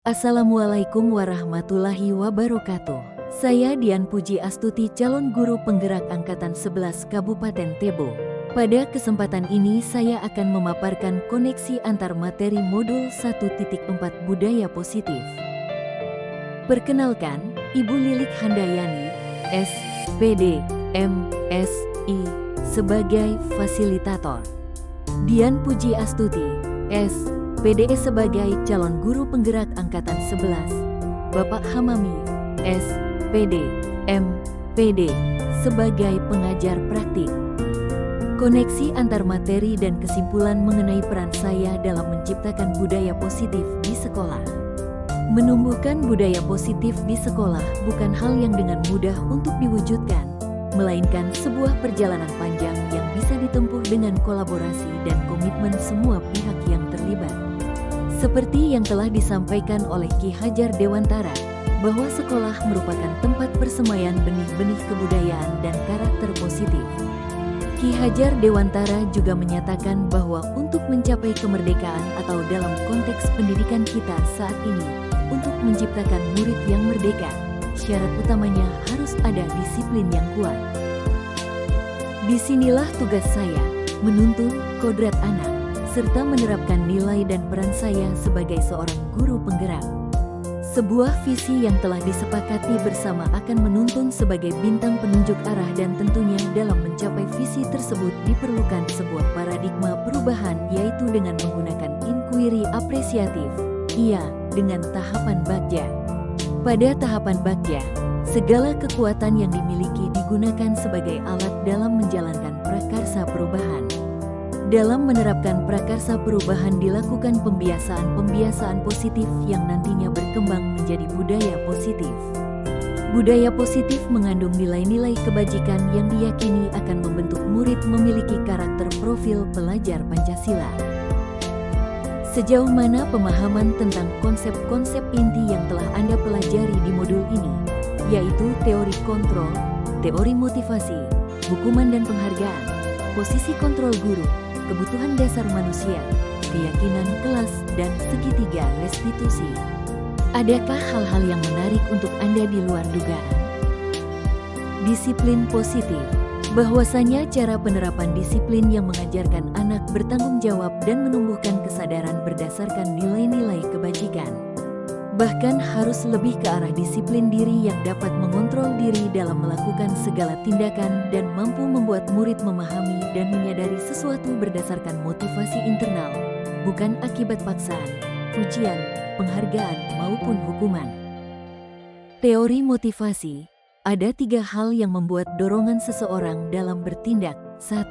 Assalamualaikum warahmatullahi wabarakatuh. Saya Dian Puji Astuti, calon guru penggerak Angkatan 11 Kabupaten Tebo. Pada kesempatan ini saya akan memaparkan koneksi antar materi modul 1.4 Budaya Positif. Perkenalkan, Ibu Lilik Handayani, S.Pd. M.Si, sebagai fasilitator. Dian Puji Astuti, S.Pd. sebagai calon guru penggerak Angkatan 11. Bapak Hamami, S.Pd. M.Pd. sebagai pengajar praktik. Koneksi antar materi dan kesimpulan mengenai peran saya dalam menciptakan budaya positif di sekolah. Menumbuhkan budaya positif di sekolah bukan hal yang dengan mudah untuk diwujudkan, melainkan sebuah perjalanan panjang yang bisa ditempuh dengan kolaborasi dan komitmen semua pihak yang terlibat. Seperti yang telah disampaikan oleh Ki Hajar Dewantara, bahwa sekolah merupakan tempat persemaian benih-benih kebudayaan dan karakter positif. Ki Hajar Dewantara juga menyatakan bahwa untuk mencapai kemerdekaan atau dalam konteks pendidikan kita saat ini, untuk menciptakan murid yang merdeka, syarat utamanya harus ada disiplin yang kuat. Disinilah tugas saya, menuntun kodrat anak, serta menerapkan nilai dan peran saya sebagai seorang guru penggerak. Sebuah visi yang telah disepakati bersama akan menuntun sebagai bintang penunjuk arah, dan tentunya dalam mencapai visi tersebut diperlukan sebuah paradigma perubahan, yaitu dengan menggunakan inquiry apresiatif, dengan tahapan bagja. Pada tahapan bagja, segala kekuatan yang dimiliki digunakan sebagai alat dalam menjalankan prakarsa perubahan. Dalam menerapkan prakarsa perubahan dilakukan pembiasaan positif yang nantinya berkembang menjadi budaya positif. Budaya positif mengandung nilai-nilai kebajikan yang diyakini akan membentuk murid memiliki karakter profil pelajar Pancasila. Sejauh mana pemahaman tentang konsep-konsep inti yang telah Anda pelajari di modul ini, yaitu teori kontrol, teori motivasi, hukuman dan penghargaan, posisi kontrol guru, kebutuhan dasar manusia, keyakinan kelas, dan segitiga restitusi. Adakah hal-hal yang menarik untuk Anda di luar dugaan? Disiplin positif. Bahwasanya cara penerapan disiplin yang mengajarkan anak bertanggung jawab dan menumbuhkan kesadaran berdasarkan nilai-nilai kebajikan. Bahkan harus lebih ke arah disiplin diri yang dapat mengontrol diri dalam melakukan segala tindakan dan mampu membuat murid memahami dan menyadari sesuatu berdasarkan motivasi internal, bukan akibat paksaan, pujian, penghargaan, maupun hukuman. Teori motivasi. Ada 3 hal yang membuat dorongan seseorang dalam bertindak. 1.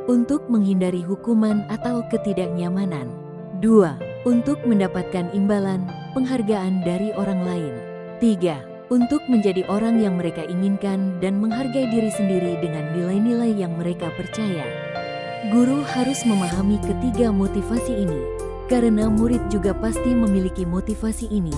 Untuk menghindari hukuman atau ketidaknyamanan. 2. Untuk mendapatkan imbalan, penghargaan dari orang lain. 3. Untuk menjadi orang yang mereka inginkan dan menghargai diri sendiri dengan nilai-nilai yang mereka percaya. Guru harus memahami ketiga motivasi ini, karena murid juga pasti memiliki motivasi ini.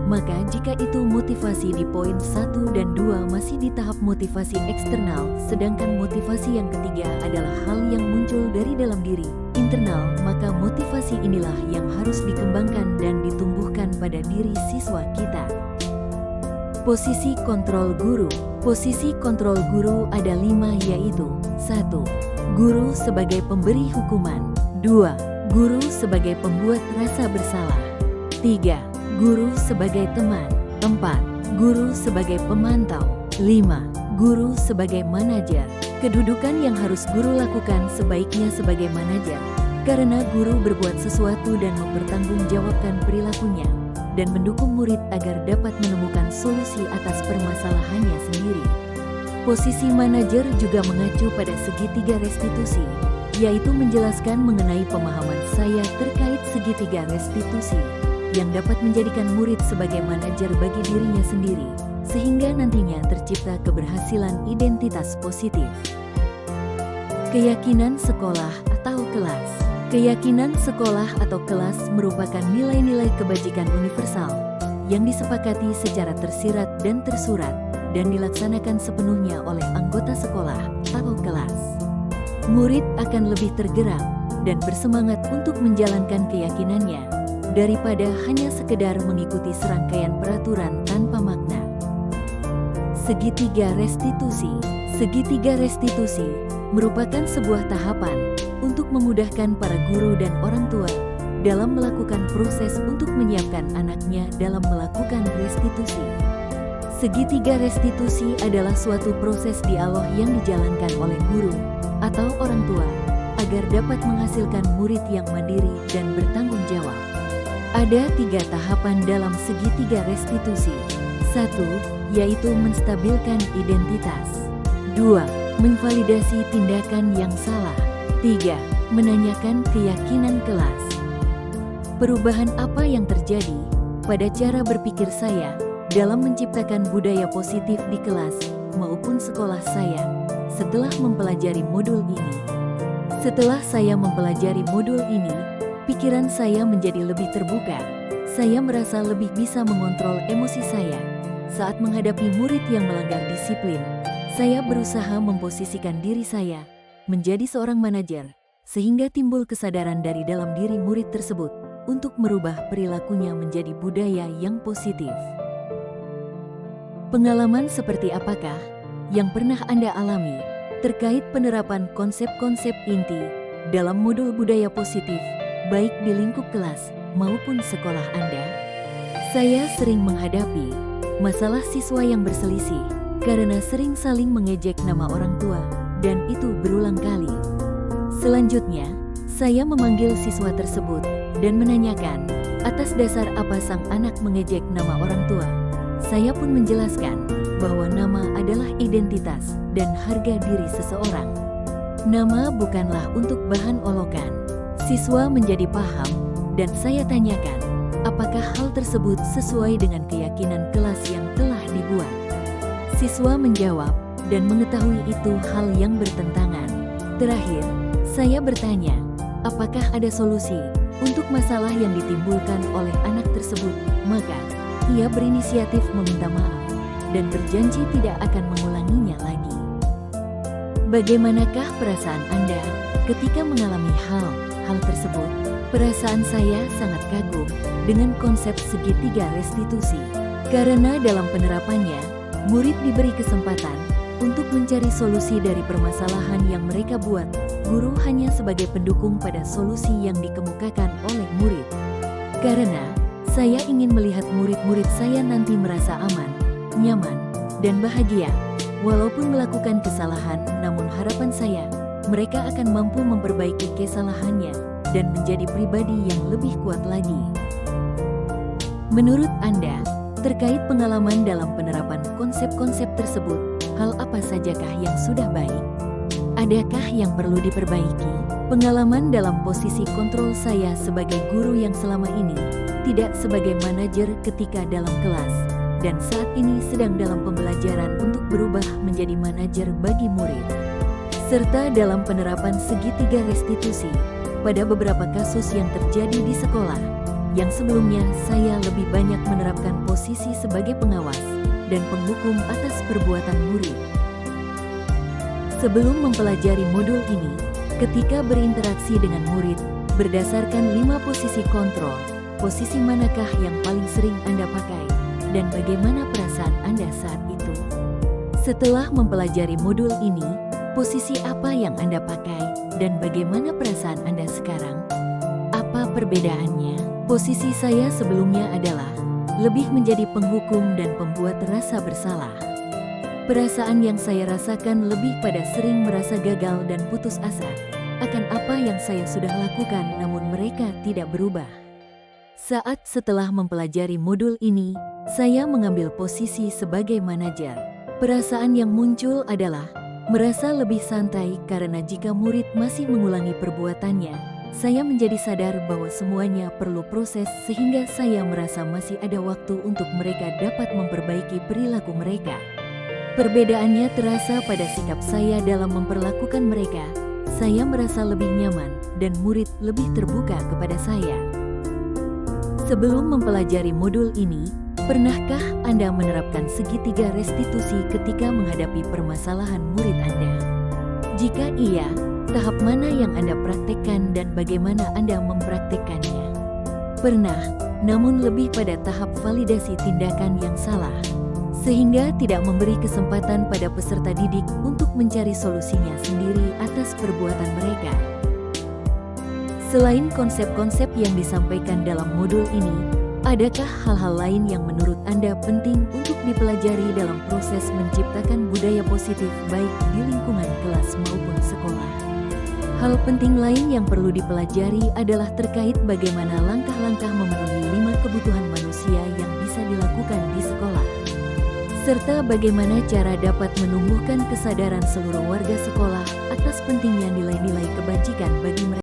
Maka jika itu motivasi di poin 1 dan 2 masih di tahap motivasi eksternal, sedangkan motivasi yang ketiga adalah hal yang muncul dari dalam diri, internal, maka motivasi inilah yang harus dikembangkan dan ditumbuhkan pada diri siswa kita. Posisi kontrol guru. Posisi kontrol guru ada 5, yaitu 1. Guru sebagai pemberi hukuman. 2. Guru sebagai pembuat rasa bersalah. 3. Guru sebagai teman. 4. Guru sebagai pemantau. 5. Guru sebagai manajer. Kedudukan yang harus guru lakukan sebaiknya sebagai manajer, karena guru berbuat sesuatu dan mempertanggungjawabkan perilakunya, dan mendukung murid agar dapat menemukan solusi atas permasalahannya sendiri. Posisi manajer juga mengacu pada segitiga restitusi, yaitu menjelaskan mengenai pemahaman saya terkait segitiga restitusi, yang dapat menjadikan murid sebagai manajer bagi dirinya sendiri, sehingga nantinya tercipta keberhasilan identitas positif. Keyakinan sekolah atau kelas. Keyakinan sekolah atau kelas merupakan nilai-nilai kebajikan universal yang disepakati secara tersirat dan tersurat dan dilaksanakan sepenuhnya oleh anggota sekolah atau kelas. Murid akan lebih tergerak dan bersemangat untuk menjalankan keyakinannya daripada hanya sekedar mengikuti serangkaian peraturan tanpa makna. Segitiga restitusi. Segitiga restitusi merupakan sebuah tahapan untuk memudahkan para guru dan orang tua dalam melakukan proses untuk menyiapkan anaknya dalam melakukan restitusi. Segitiga restitusi adalah suatu proses dialog yang dijalankan oleh guru atau orang tua agar dapat menghasilkan murid yang mandiri dan bertanggung jawab. Ada 3 tahapan dalam segitiga restitusi. 1. Yaitu menstabilkan identitas. 2. Menvalidasi tindakan yang salah. 3. Menanyakan keyakinan kelas. Perubahan apa yang terjadi pada cara berpikir saya dalam menciptakan budaya positif di kelas maupun sekolah saya setelah mempelajari modul ini? Setelah saya mempelajari modul ini, pikiran saya menjadi lebih terbuka. Saya merasa lebih bisa mengontrol emosi saya. Saat menghadapi murid yang melanggar disiplin, saya berusaha memposisikan diri saya menjadi seorang manajer, sehingga timbul kesadaran dari dalam diri murid tersebut untuk merubah perilakunya menjadi budaya yang positif. Pengalaman seperti apakah yang pernah Anda alami terkait penerapan konsep-konsep inti dalam modul budaya positif, baik di lingkup kelas maupun sekolah Anda? Saya sering menghadapi masalah siswa yang berselisih karena sering saling mengejek nama orang tua, dan itu berulang kali. Selanjutnya, saya memanggil siswa tersebut dan menanyakan, atas dasar apa sang anak mengejek nama orang tua? Saya pun menjelaskan bahwa nama adalah identitas dan harga diri seseorang. Nama bukanlah untuk bahan olokan. Siswa menjadi paham, dan saya tanyakan, apakah hal tersebut sesuai dengan keyakinan kelas yang telah dibuat? Siswa menjawab dan mengetahui itu hal yang bertentangan. Terakhir, saya bertanya, apakah ada solusi untuk masalah yang ditimbulkan oleh anak tersebut? Maka, ia berinisiatif meminta maaf dan berjanji tidak akan mengulanginya lagi. Bagaimanakah perasaan Anda ketika mengalami hal tersebut? Perasaan saya sangat kagum dengan konsep segitiga restitusi, karena dalam penerapannya, murid diberi kesempatan untuk mencari solusi dari permasalahan yang mereka buat. Guru hanya sebagai pendukung pada solusi yang dikemukakan oleh murid. Karena saya ingin melihat murid-murid saya nanti merasa aman, nyaman, dan bahagia. Walaupun melakukan kesalahan, namun harapan saya, mereka akan mampu memperbaiki kesalahannya dan menjadi pribadi yang lebih kuat lagi. Menurut Anda, terkait pengalaman dalam penerapan konsep-konsep tersebut, hal apa sajakah yang sudah baik? Adakah yang perlu diperbaiki? Pengalaman dalam posisi kontrol saya sebagai guru yang selama ini, tidak sebagai manajer ketika dalam kelas, dan saat ini sedang dalam pembelajaran untuk berubah menjadi manajer bagi murid. Serta dalam penerapan segitiga restitusi, pada beberapa kasus yang terjadi di sekolah, yang sebelumnya saya lebih banyak menerapkan posisi sebagai pengawas dan penghukum atas perbuatan murid. Sebelum mempelajari modul ini, ketika berinteraksi dengan murid, berdasarkan 5 posisi kontrol, posisi manakah yang paling sering Anda pakai, dan bagaimana perasaan Anda saat itu? Setelah mempelajari modul ini, posisi apa yang Anda pakai, dan bagaimana perasaan Anda sekarang? Apa perbedaannya? Posisi saya sebelumnya adalah lebih menjadi penghukum dan pembuat rasa bersalah. Perasaan yang saya rasakan lebih pada sering merasa gagal dan putus asa akan apa yang saya sudah lakukan, namun mereka tidak berubah. Saat setelah mempelajari modul ini, saya mengambil posisi sebagai manajer. Perasaan yang muncul adalah merasa lebih santai karena jika murid masih mengulangi perbuatannya, saya menjadi sadar bahwa semuanya perlu proses sehingga saya merasa masih ada waktu untuk mereka dapat memperbaiki perilaku mereka. Perbedaannya terasa pada sikap saya dalam memperlakukan mereka. Saya merasa lebih nyaman dan murid lebih terbuka kepada saya. Sebelum mempelajari modul ini, pernahkah Anda menerapkan segitiga restitusi ketika menghadapi permasalahan murid Anda? Jika iya, tahap mana yang Anda praktekkan dan bagaimana Anda mempraktekkannya? Pernah, namun lebih pada tahap validasi tindakan yang salah, sehingga tidak memberi kesempatan pada peserta didik untuk mencari solusinya sendiri atas perbuatan mereka. Selain konsep-konsep yang disampaikan dalam modul ini, adakah hal-hal lain yang menurut Anda penting untuk dipelajari dalam proses menciptakan budaya positif baik di lingkungan kelas maupun sekolah? Hal penting lain yang perlu dipelajari adalah terkait bagaimana langkah-langkah memenuhi 5 kebutuhan manusia yang bisa dilakukan di sekolah, serta bagaimana cara dapat menumbuhkan kesadaran seluruh warga sekolah atas pentingnya nilai-nilai kebajikan bagi mereka.